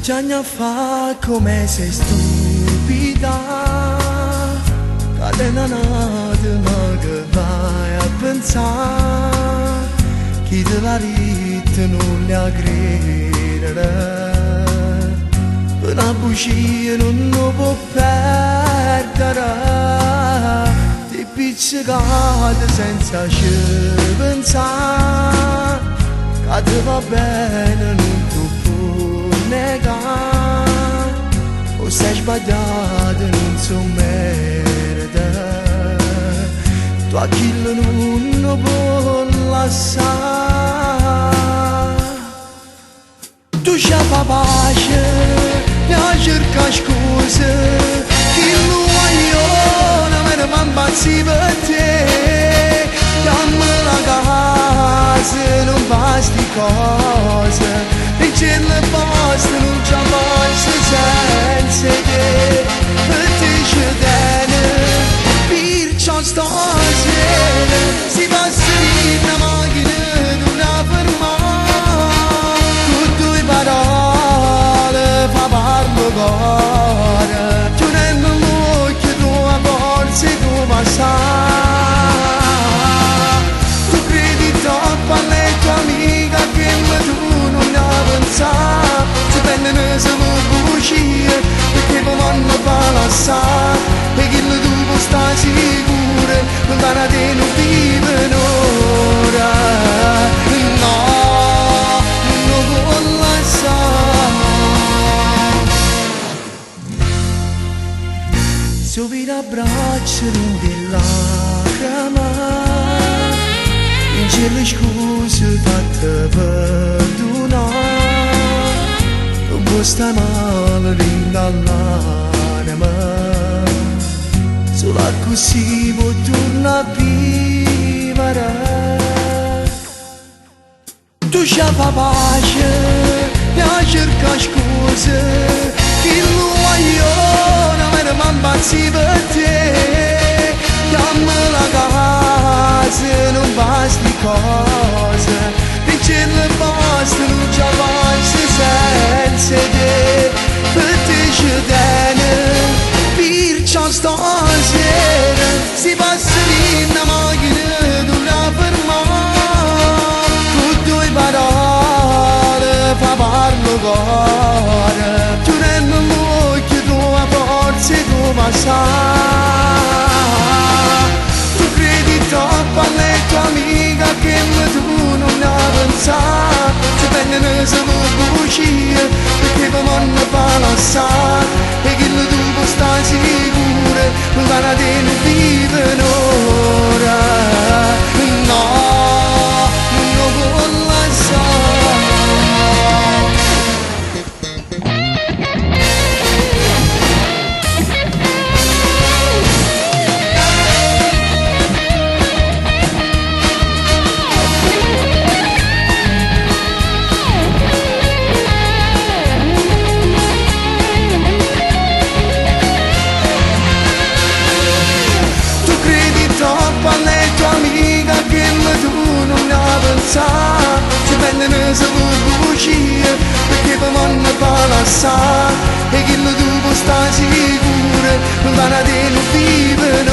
già ne fa come sei stupida, catena nata ma che vai a pensare, chi te l'ha detto non le ha credere, una bugia non lo può perdere, ti pizzicate senza ci pensare, che ti va bene non ti può negare, o sei sbagliato non so merita, tu a chi non lo può lasciare, tu già fa pace, mi cerca scuse, chi lo voglio, non me ne m'ammazzi per te, dammi la casa, non basti cose, e c'è la basta, non c'è basta senza te, per te c'è bene, perciò stasera, si passa in una macchina, non la fermare, con due parole, fa parlo cuore, tu nell'occhio, tu a forza, tu passare, tu credi troppo alle tue amiche che tu non ne avanzare, se vengono solo bugie, perché poi vanno a lasciare, e che tu puoi stare sicuro, lontana da te non vive ora, no, non lo può lasciare. Subito abbraccio non ti lacrima, in cielo scuse fatte perdonare, non può stare male dall'anima, solo così può tornare a vivere. Tu già fa pace, mi cerca scuse, chi lo voglio, non me ne m'ammazzi per te, dammi la casa, non basti cose, e c'è la basta, non c'è basta senza te, per te c'è bene, perciò stasera, si passa in una macchina, non la fermare, con due parole, fa parlo cuore, tu nell'occhio, tu a forza, tu passare, tu credi troppo alle tue amiche che tu non ne pensare, se vengono solo bugie, perché poi vanno a lasciare, e che tu puoi stare sicuro, lontana da te non vive ora, no, non lo può lasciare. Alle tue amiche che tu non ne pensare, se vengono solo bugie, perché poi vanno a lasciare, e che tu puoi stare sicuro, lontana da te non vive